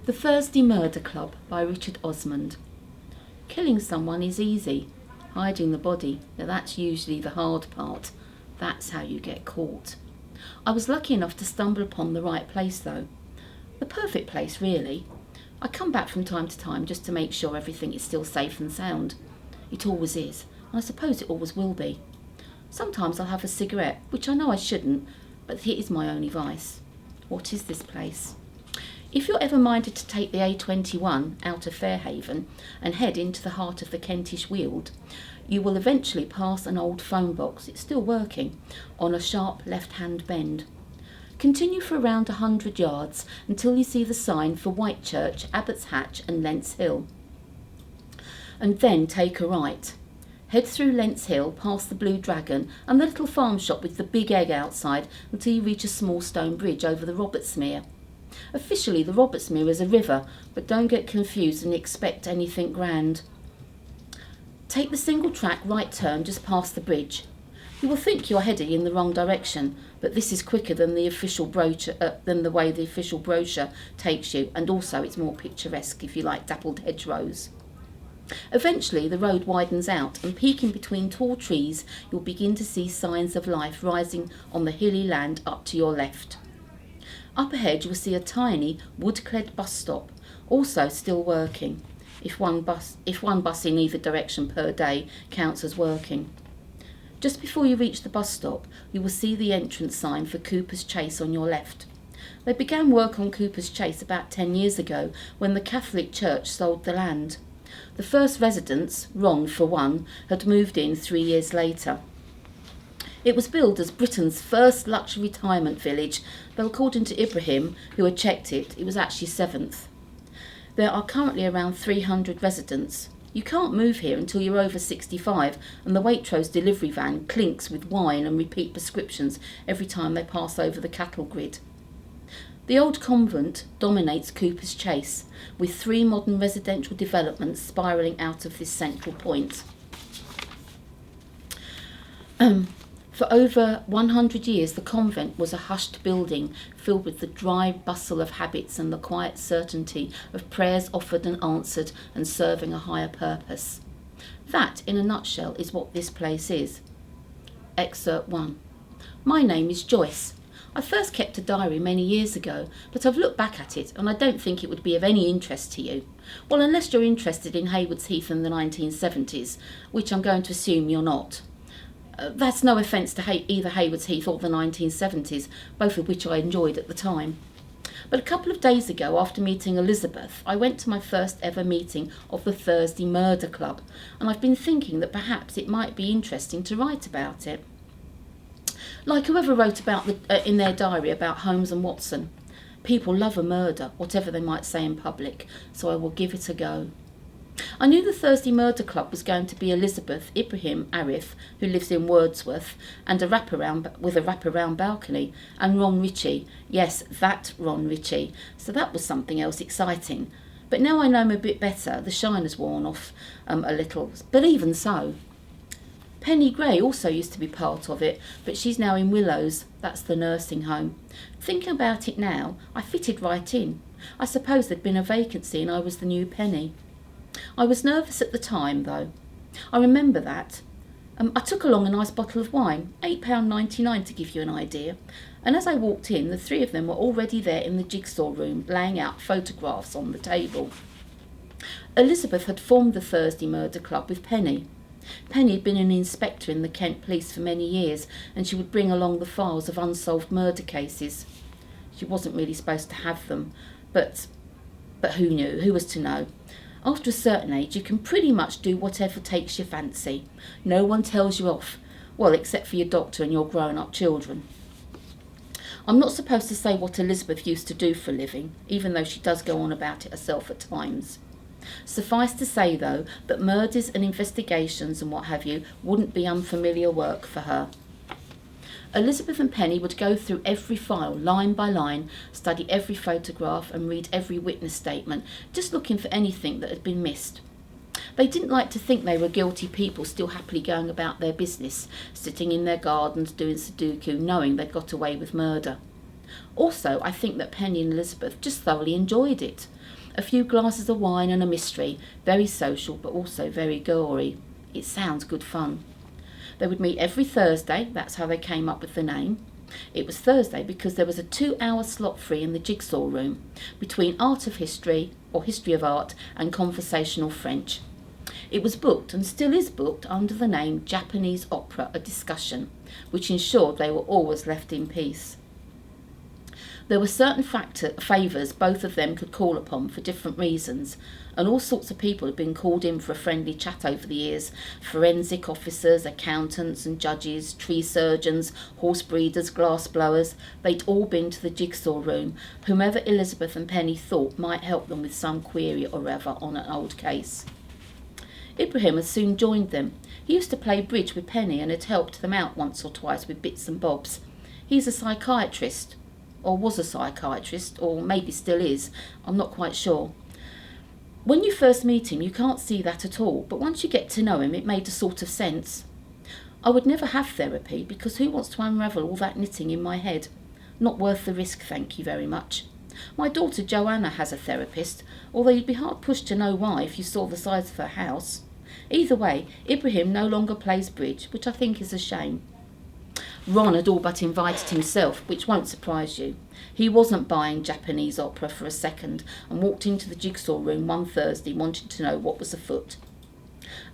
The Thursday Murder Club by Richard Osmond. Killing someone is easy. Hiding the body, now that's usually the hard part. That's how you get caught. I was lucky enough to stumble upon the right place though. The perfect place really. I come back from time to time just to make sure everything is still safe and sound. It always is, and I suppose it always will be. Sometimes I'll have a cigarette, which I know I shouldn't, but it is my only vice. What is this place? If you're ever minded to take the A21 out of Fairhaven and head into the heart of the Kentish Weald, you will eventually pass an old phone box, it's still working, on a sharp left-hand bend. Continue for around 100 yards until you see the sign for Whitechurch, Abbott's Hatch and Lentz Hill. And then take a right. Head through Lentz Hill, past the Blue Dragon and the little farm shop with the big egg outside until you reach a small stone bridge over the Robertsmere. Officially the Robertsmere is a river, but don't get confused and expect anything grand. Take the single track right turn just past the bridge. You will think you're heading in the wrong direction, but this is quicker than the way the official brochure takes you, and also it's more picturesque if you like dappled hedgerows. Eventually the road widens out, and peeking between tall trees you'll begin to see signs of life rising on the hilly land up to your left. Up ahead you will see a tiny wood-clad bus stop, also still working. If one bus in either direction per day counts as working. Just before you reach the bus stop, you will see the entrance sign for Cooper's Chase on your left. They began work on Cooper's Chase about 10 years ago when the Catholic Church sold the land. The first residents, Ron for one, had moved in 3 years later. It was billed as Britain's first luxury retirement village, though according to Ibrahim, who had checked it, it was actually 7th. There are currently around 300 residents. You can't move here until you're over 65, and the Waitrose delivery van clinks with wine and repeat prescriptions every time they pass over the cattle grid. The old convent dominates Cooper's Chase, with 3 modern residential developments spiralling out of this central point. For over 100 years, the convent was a hushed building filled with the dry bustle of habits and the quiet certainty of prayers offered and answered and serving a higher purpose. That, in a nutshell, is what this place is. Excerpt 1. My name is Joyce. I first kept a diary many years ago, but I've looked back at it and I don't think it would be of any interest to you. Well, unless you're interested in Haywards Heath in the 1970s, which I'm going to assume you're not. That's no offence to either Haywards Heath or the 1970s, both of which I enjoyed at the time. But a couple of days ago, after meeting Elizabeth, I went to my first ever meeting of the Thursday Murder Club, and I've been thinking that perhaps it might be interesting to write about it. Like whoever wrote about in their diary about Holmes and Watson. People love a murder, whatever they might say in public, so I will give it a go. I knew the Thursday Murder Club was going to be Elizabeth, Ibrahim, Arif, who lives in Wordsworth, and a wraparound balcony, and Ron Ritchie. Yes, that Ron Ritchie. So that was something else exciting. But now I know him a bit better, the shine has worn off a little. But even so. Penny Gray also used to be part of it, but she's now in Willows. That's the nursing home. Thinking about it now, I fitted right in. I suppose there'd been a vacancy and I was the new Penny. I was nervous at the time, though. I remember that. I took along a nice bottle of wine, £8.99 to give you an idea, and as I walked in, the 3 of them were already there in the jigsaw room, laying out photographs on the table. Elizabeth had formed the Thursday Murder Club with Penny. Penny had been an inspector in the Kent Police for many years, and she would bring along the files of unsolved murder cases. She wasn't really supposed to have them, but who knew? Who was to know? After a certain age, you can pretty much do whatever takes your fancy. No one tells you off, well, except for your doctor and your grown-up children. I'm not supposed to say what Elizabeth used to do for a living, even though she does go on about it herself at times. Suffice to say, though, that murders and investigations and what have you wouldn't be unfamiliar work for her. Elizabeth and Penny would go through every file, line by line, study every photograph and read every witness statement, just looking for anything that had been missed. They didn't like to think they were guilty people still happily going about their business, sitting in their gardens doing Sudoku, knowing they'd got away with murder. Also, I think that Penny and Elizabeth just thoroughly enjoyed it. A few glasses of wine and a mystery, very social but also very gory. It sounds good fun. They would meet every Thursday, that's how they came up with the name. It was Thursday because there was a 2-hour slot free in the jigsaw room, between art of history, or history of art, and conversational French. It was booked, and still is booked, under the name Japanese Opera, a discussion, which ensured they were always left in peace. There were certain favours both of them could call upon for different reasons, and all sorts of people had been called in for a friendly chat over the years. Forensic officers, accountants and judges, tree surgeons, horse breeders, glass blowers. They'd all been to the jigsaw room, whomever Elizabeth and Penny thought might help them with some query or other on an old case. Ibrahim had soon joined them. He used to play bridge with Penny and had helped them out once or twice with bits and bobs. He's a psychiatrist, or was a psychiatrist, or maybe still is, I'm not quite sure. When you first meet him, you can't see that at all, but once you get to know him, it made a sort of sense. I would never have therapy, because who wants to unravel all that knitting in my head? Not worth the risk, thank you very much. My daughter Joanna has a therapist, although you'd be hard pushed to know why if you saw the size of her house. Either way, Ibrahim no longer plays bridge, which I think is a shame. Ron had all but invited himself, which won't surprise you. He wasn't buying Japanese opera for a second, and walked into the jigsaw room one Thursday wanting to know what was afoot.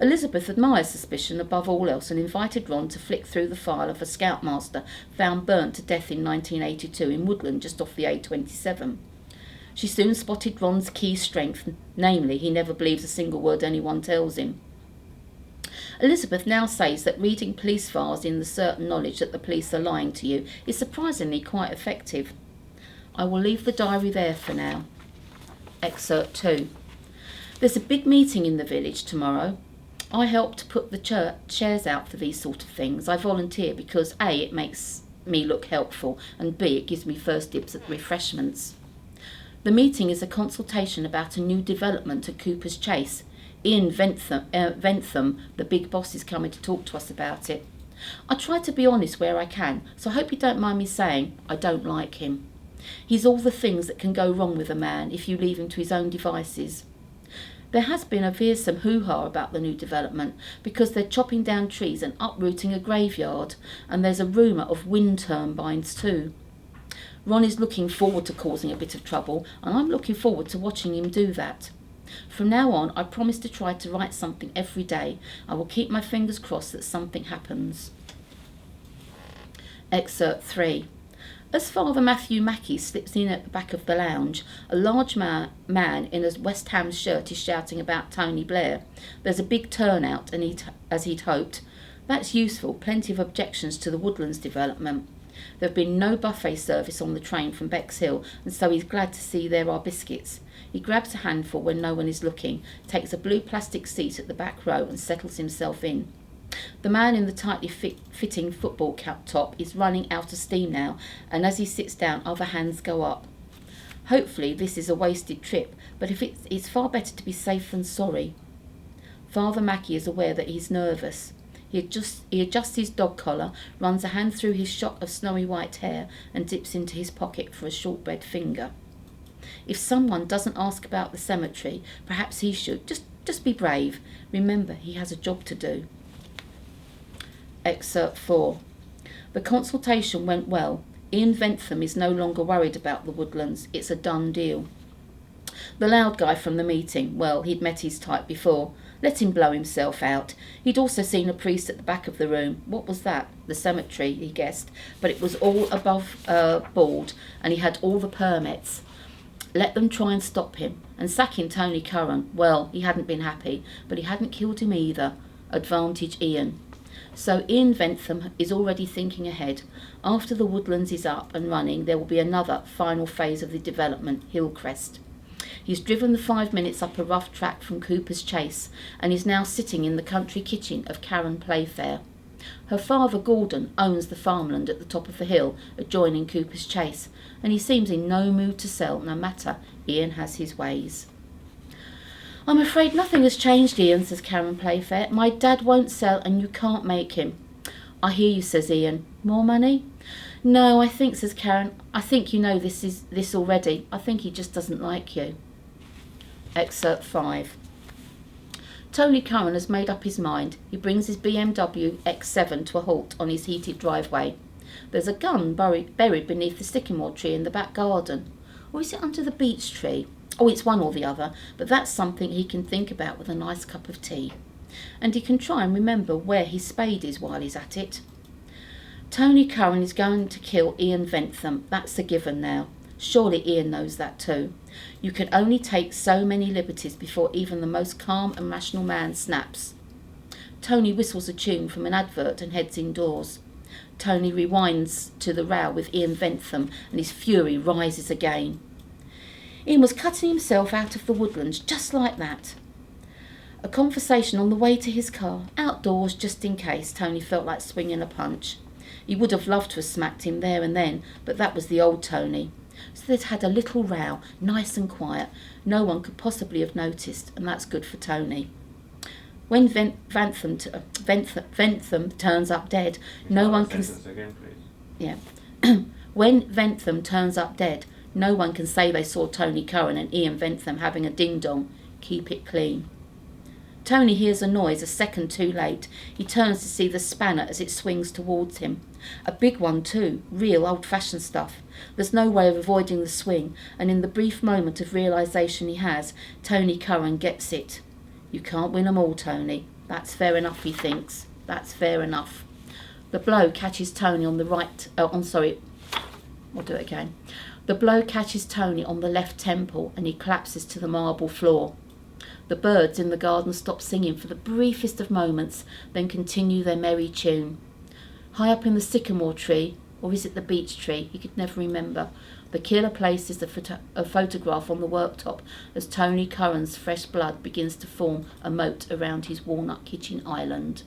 Elizabeth admired suspicion above all else and invited Ron to flick through the file of a scoutmaster found burnt to death in 1982 in Woodland just off the A27. She soon spotted Ron's key strength, namely he never believes a single word anyone tells him. Elizabeth now says that reading police files in the certain knowledge that the police are lying to you is surprisingly quite effective. I will leave the diary there for now. Excerpt 2. There's a big meeting in the village tomorrow. I help to put the chairs out for these sort of things. I volunteer because A, it makes me look helpful, and B, it gives me first dibs at the refreshments. The meeting is a consultation about a new development at Cooper's Chase. Ian Ventham, the big boss, is coming to talk to us about it. I try to be honest where I can, so I hope you don't mind me saying I don't like him. He's all the things that can go wrong with a man if you leave him to his own devices. There has been a fearsome hoo-ha about the new development because they're chopping down trees and uprooting a graveyard, and there's a rumour of wind turbines too. Ron is looking forward to causing a bit of trouble, and I'm looking forward to watching him do that. From now on, I promise to try to write something every day. I will keep my fingers crossed that something happens. Excerpt 3. As Father Matthew Mackey slips in at the back of the lounge, a large man in a West Ham shirt is shouting about Tony Blair. There's a big turnout, and as he'd hoped. That's useful, plenty of objections to the Woodlands development. There have been no buffet service on the train from Bexhill, and so he's glad to see there are biscuits. He grabs a handful when no one is looking, takes a blue plastic seat at the back row and settles himself in. The man in the tightly fitting football cap top is running out of steam now, and as he sits down, other hands go up. Hopefully this is a wasted trip, but if it's far better to be safe than sorry. Father Mackey is aware that he's nervous. He adjusts his dog collar, runs a hand through his shock of snowy white hair, and dips into his pocket for a shortbread finger. If someone doesn't ask about the cemetery, perhaps he should. Just be brave. Remember, he has a job to do. Excerpt 4. The consultation went well. Ian Ventham is no longer worried about the Woodlands. It's a done deal. The loud guy from the meeting, well, he'd met his type before. Let him blow himself out. He'd also seen a priest at the back of the room. What was that? The cemetery, he guessed. But it was all above board, and he had all the permits. Let them try and stop him. And sacking Tony Curran, well, he hadn't been happy, but he hadn't killed him either. Advantage Ian. So Ian Ventham is already thinking ahead. After the Woodlands is up and running, there will be another final phase of the development, Hillcrest. He's driven the 5 minutes up a rough track from Cooper's Chase, and is now sitting in the country kitchen of Karen Playfair. Her father, Gordon, owns the farmland at the top of the hill adjoining Cooper's Chase, and he seems in no mood to sell, no matter. Ian has his ways. I'm afraid nothing has changed, Ian, says Karen Playfair. My dad won't sell, and you can't make him. I hear you, says Ian. More money? No, I think, says Karen, I think you know this already. I think he just doesn't like you. Excerpt 5. Tony Curran has made up his mind. He brings his BMW X7 to a halt on his heated driveway. There's a gun buried beneath the sycamore tree in the back garden. Or is it under the beech tree? Oh, it's one or the other, but that's something he can think about with a nice cup of tea. And he can try and remember where his spade is while he's at it. Tony Curran is going to kill Ian Ventham. That's a given now. Surely Ian knows that too. You can only take so many liberties before even the most calm and rational man snaps. Tony whistles a tune from an advert and heads indoors. Tony rewinds to the row with Ian Ventham and his fury rises again. Ian was cutting himself out of the woodlands just like that. A conversation on the way to his car, outdoors just in case Tony felt like swinging a punch. He would have loved to have smacked him there and then, but that was the old Tony. So they'd had a little row, nice and quiet. No one could possibly have noticed, and that's good for Tony. When Ventham turns up dead, no one can... Again, please. Yeah. When Ventham turns up dead, no one can say they saw Tony Curran and Ian Ventham having a ding-dong. Keep it clean. Tony hears a noise a second too late. He turns to see the spanner as it swings towards him. A big one too, real old-fashioned stuff. There's no way of avoiding the swing, and in the brief moment of realisation he has, Tony Curran gets it. You can't win 'em all, Tony. That's fair enough, he thinks. That's fair enough. The blow catches Tony on the right... I'll do it again. The blow catches Tony on the left temple, and he collapses to the marble floor. The birds in the garden stop singing for the briefest of moments, then continue their merry tune. High up in the sycamore tree, or is it the beech tree? He could never remember. The killer places a photograph on the worktop as Tony Curran's fresh blood begins to form a moat around his walnut kitchen island.